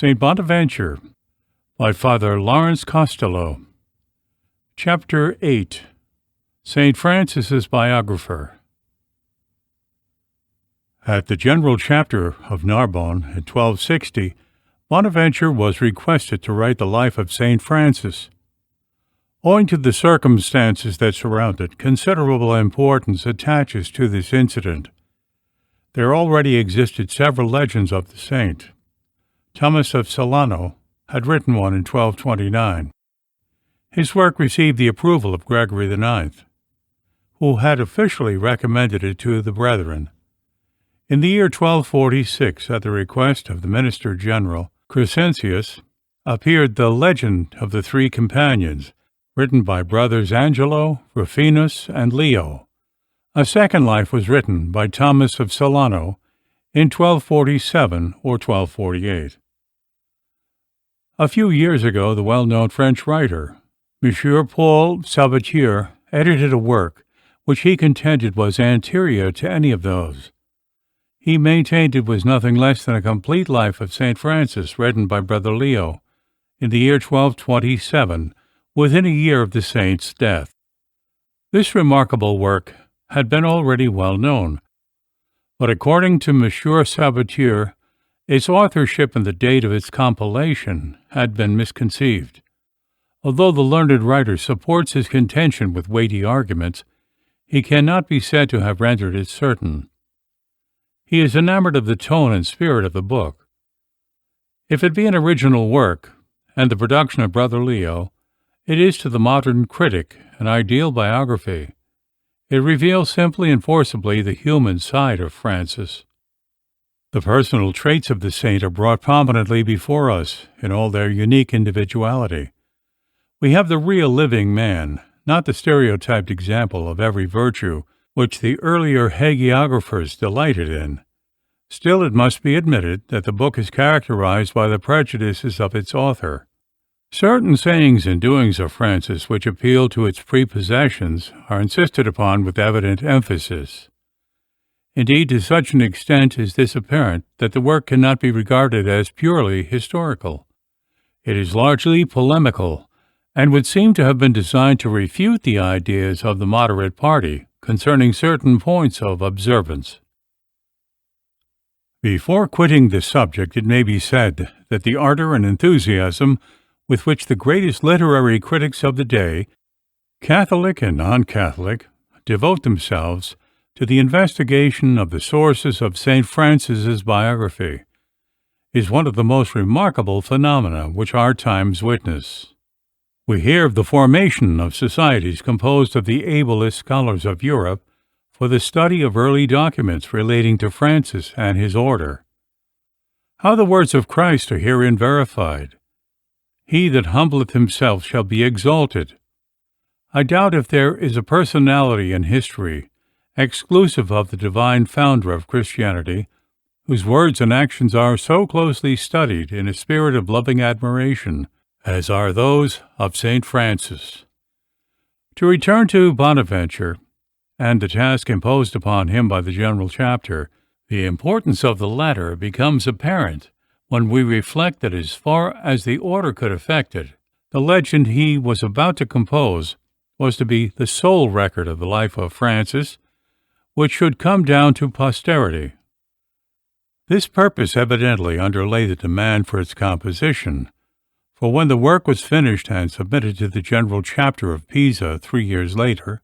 St. Bonaventure by Father Laurence Costelloe. Chapter 8. St. Francis's Biographer. At the General Chapter of Narbonne in 1260, Bonaventure was requested to write the life of St. Francis. Owing to the circumstances that surround it, considerable importance attaches to this incident. There already existed several legends of the saint. Thomas of Celano had written one in 1229. His work received the approval of Gregory IX, who had officially recommended it to the brethren. In the year 1246, at the request of the Minister General Crescentius, appeared the Legend of the Three Companions, written by brothers Angelo, Rufinus, and Leo. A second life was written by Thomas of Celano in 1247 or 1248. A few years ago, the well-known French writer, Monsieur Paul Sabatier, edited a work which he contended was anterior to any of those. He maintained it was nothing less than a complete life of St. Francis, written by Brother Leo in the year 1227, within a year of the saint's death. This remarkable work had been already well known, but according to Monsieur Sabatier, its authorship and the date of its compilation had been misconceived. Although the learned writer supports his contention with weighty arguments, he cannot be said to have rendered it certain. He is enamored of the tone and spirit of the book. If it be an original work, and the production of Brother Leo, it is to the modern critic an ideal biography. It reveals simply and forcibly the human side of Francis. The personal traits of the saint are brought prominently before us in all their unique individuality. We have the real living man, not the stereotyped example of every virtue which the earlier hagiographers delighted in. Still, it must be admitted that the book is characterized by the prejudices of its author. Certain sayings and doings of Francis which appeal to its prepossessions are insisted upon with evident emphasis. Indeed, to such an extent is this apparent that the work cannot be regarded as purely historical. It is largely polemical, and would seem to have been designed to refute the ideas of the moderate party concerning certain points of observance. Before quitting this subject, it may be said that the ardor and enthusiasm with which the greatest literary critics of the day, Catholic and non-Catholic, devote themselves to the investigation of the sources of St. Francis's biography, is one of the most remarkable phenomena which our times witness. We hear of the formation of societies composed of the ablest scholars of Europe for the study of early documents relating to Francis and his order. How the words of Christ are herein verified. He that humbleth himself shall be exalted. I doubt if there is a personality in history, exclusive of the divine founder of Christianity, whose words and actions are so closely studied in a spirit of loving admiration as are those of St. Francis. To return to Bonaventure, and the task imposed upon him by the General Chapter, the importance of the latter becomes apparent when we reflect that as far as the order could effect it, the legend he was about to compose was to be the sole record of the life of Francis, which should come down to posterity. This purpose evidently underlay the demand for its composition, for when the work was finished and submitted to the General Chapter of Pisa 3 years later,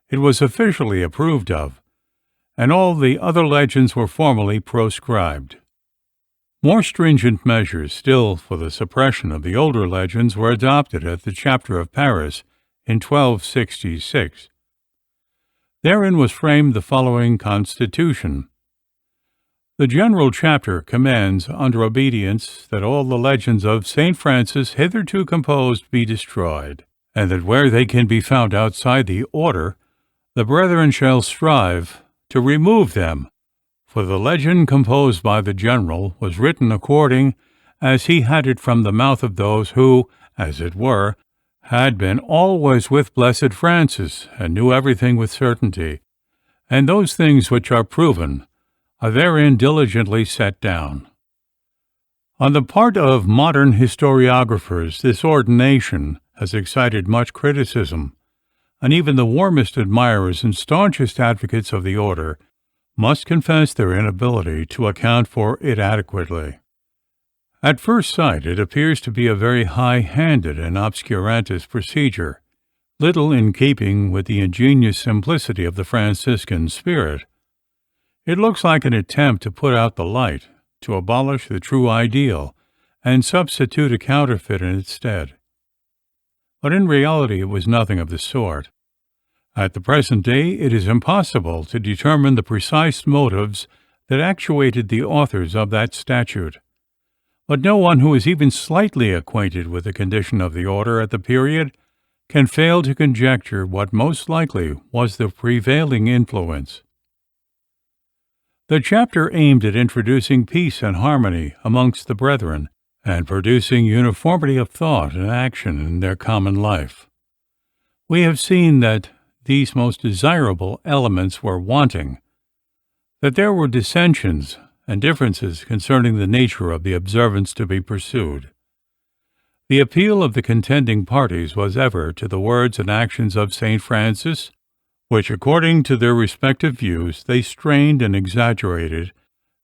it was officially approved of, and all the other legends were formally proscribed. More stringent measures still for the suppression of the older legends were adopted at the Chapter of Paris in 1266. Therein was framed the following constitution. The General Chapter commands, under obedience, that all the legends of St. Francis hitherto composed be destroyed, and that where they can be found outside the order, the brethren shall strive to remove them, for the legend composed by the General was written according as he had it from the mouth of those who, as it were, had been always with Blessed Francis, and knew everything with certainty, and those things which are proven are therein diligently set down. On the part of modern historiographers, this ordination has excited much criticism, and even the warmest admirers and staunchest advocates of the order must confess their inability to account for it adequately. At first sight, it appears to be a very high-handed and obscurantist procedure, little in keeping with the ingenious simplicity of the Franciscan spirit. It looks like an attempt to put out the light, to abolish the true ideal, and substitute a counterfeit in its stead. But in reality it was nothing of the sort. At the present day it is impossible to determine the precise motives that actuated the authors of that statute. But no one who is even slightly acquainted with the condition of the order at the period can fail to conjecture what most likely was the prevailing influence. The chapter aimed at introducing peace and harmony amongst the brethren, and producing uniformity of thought and action in their common life. We have seen that these most desirable elements were wanting, that there were dissensions and differences concerning the nature of the observance to be pursued. The appeal of the contending parties was ever to the words and actions of St. Francis, which, according to their respective views, they strained and exaggerated,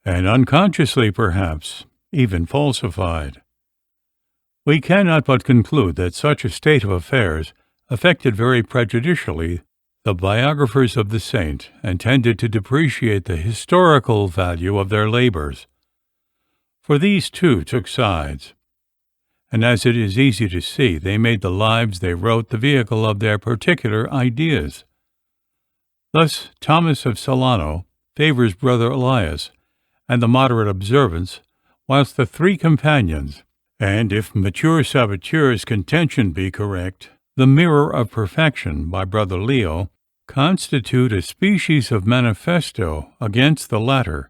and unconsciously, perhaps, even falsified. We cannot but conclude that such a state of affairs affected very prejudicially the biographers of the saint, and tended to depreciate the historical value of their labors. For these too took sides, and as it is easy to see, they made the lives they wrote the vehicle of their particular ideas. Thus Thomas of Celano favors Brother Elias and the moderate observance, whilst the three companions, and if mature Saboteur's contention be correct, the mirror of perfection by Brother Leo, constitute a species of manifesto against the latter,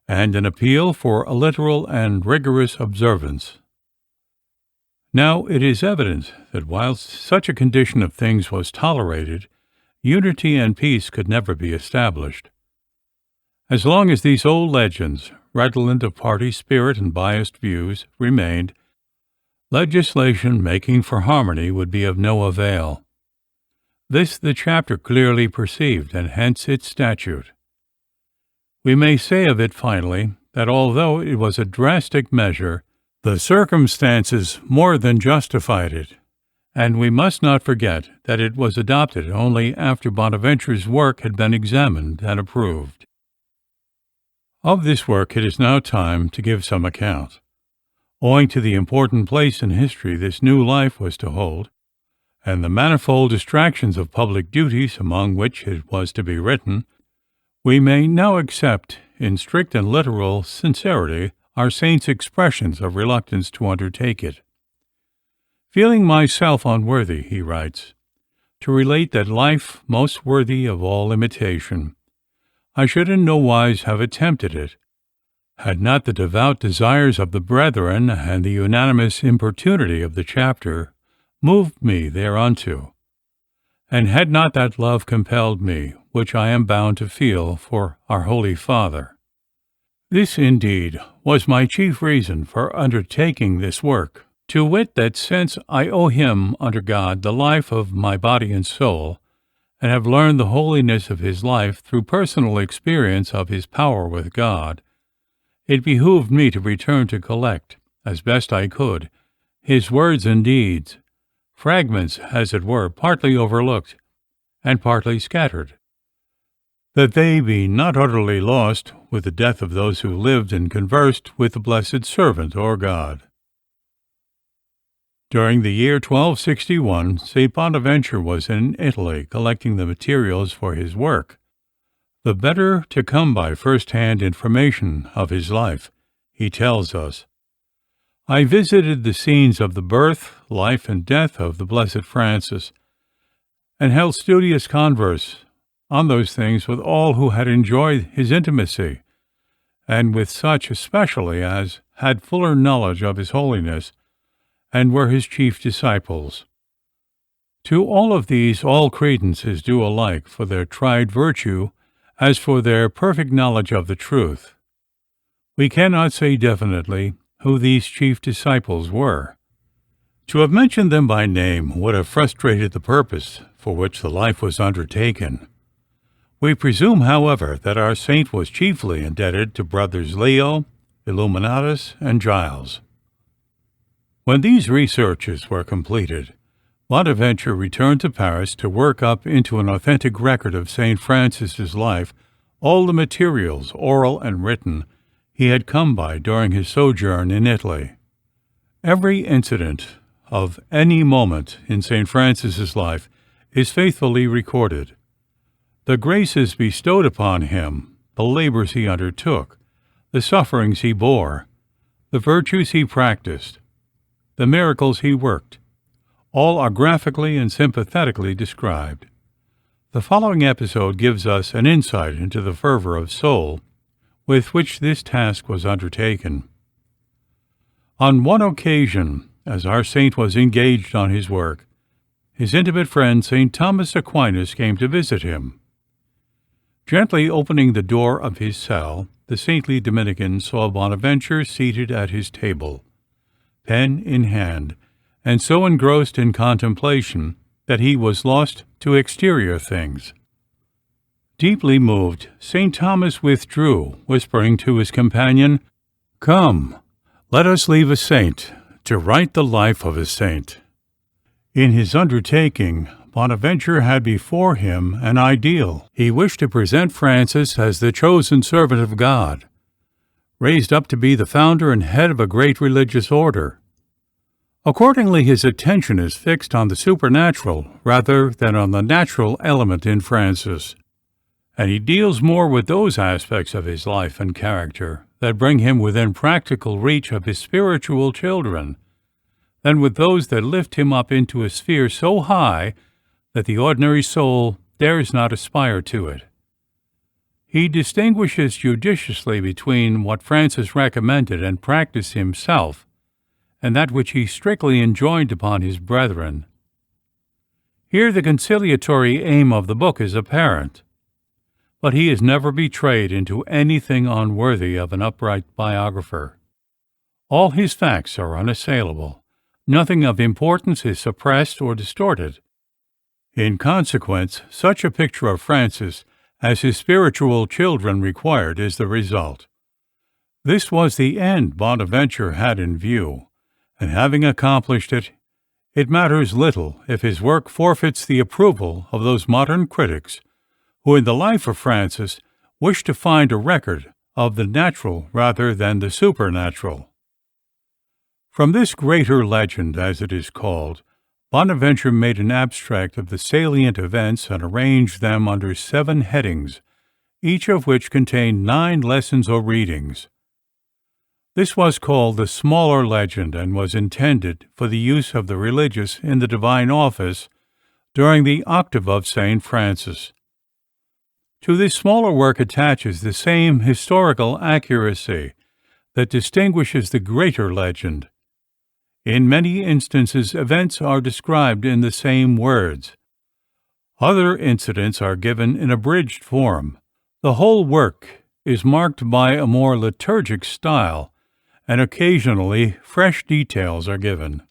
and an appeal for a literal and rigorous observance. Now it is evident that whilst such a condition of things was tolerated, unity and peace could never be established. As long as these old legends, redolent of party spirit and biased views, remained, legislation making for harmony would be of no avail. This the chapter clearly perceived, and hence its statute. We may say of it finally that although it was a drastic measure, the circumstances more than justified it, and we must not forget that it was adopted only after Bonaventure's work had been examined and approved. Of this work it is now time to give some account. Owing to the important place in history this new life was to hold, and the manifold distractions of public duties among which it was to be written, we may now accept, in strict and literal sincerity, our saint's expressions of reluctance to undertake it. Feeling myself unworthy, he writes, to relate that life most worthy of all imitation, I should in no wise have attempted it, had not the devout desires of the brethren and the unanimous importunity of the chapter moved me thereunto, and had not that love compelled me, which I am bound to feel for our Holy Father. This, indeed, was my chief reason for undertaking this work, to wit that since I owe him under God the life of my body and soul, and have learned the holiness of his life through personal experience of his power with God, it behooved me to return to collect, as best I could, his words and deeds, fragments, as it were, partly overlooked and partly scattered, that they be not utterly lost with the death of those who lived and conversed with the blessed servant or God. During the year 1261, St. Bonaventure was in Italy collecting the materials for his work. The better to come by first-hand information of his life, he tells us, I visited the scenes of the birth, life, and death of the Blessed Francis, and held studious converse on those things with all who had enjoyed his intimacy, and with such especially as had fuller knowledge of his holiness, and were his chief disciples. To all of these all credence is due alike for their tried virtue as for their perfect knowledge of the truth. We cannot say definitely who these chief disciples were. To have mentioned them by name would have frustrated the purpose for which the life was undertaken. We presume, however, that our saint was chiefly indebted to brothers Leo, Illuminatus, and Giles. When these researches were completed, Bonaventure returned to Paris to work up into an authentic record of St. Francis's life all the materials, oral and written, he had come by during his sojourn in Italy. Every incident of any moment in St. Francis's life is faithfully recorded. The graces bestowed upon him, the labors he undertook, the sufferings he bore, the virtues he practiced, the miracles he worked, all are graphically and sympathetically described. The following episode gives us an insight into the fervor of soul with which this task was undertaken. On one occasion, as our saint was engaged on his work, his intimate friend St. Thomas Aquinas came to visit him. Gently opening the door of his cell, the saintly Dominican saw Bonaventure seated at his table, pen in hand, and so engrossed in contemplation that he was lost to exterior things. Deeply moved, St. Thomas withdrew, whispering to his companion, "Come, let us leave a saint to write the life of a saint." In his undertaking, Bonaventure had before him an ideal. He wished to present Francis as the chosen servant of God, raised up to be the founder and head of a great religious order. Accordingly, his attention is fixed on the supernatural rather than on the natural element in Francis, and he deals more with those aspects of his life and character that bring him within practical reach of his spiritual children than with those that lift him up into a sphere so high that the ordinary soul dares not aspire to it. He distinguishes judiciously between what Francis recommended and practiced himself and that which he strictly enjoined upon his brethren. Here the conciliatory aim of the book is apparent, but he is never betrayed into anything unworthy of an upright biographer. All his facts are unassailable. Nothing of importance is suppressed or distorted. In consequence, such a picture of Francis as his spiritual children required is the result. This was the end Bonaventure had in view, and having accomplished it, it matters little if his work forfeits the approval of those modern critics who in the life of Francis wish to find a record of the natural rather than the supernatural. From this greater legend, as it is called, Bonaventure made an abstract of the salient events and arranged them under 7 headings, each of which contained 9 lessons or readings. This was called the smaller legend and was intended for the use of the religious in the divine office during the octave of St. Francis. To this smaller work attaches the same historical accuracy that distinguishes the greater legend. In many instances, events are described in the same words. Other incidents are given in abridged form. The whole work is marked by a more liturgic style, and occasionally fresh details are given.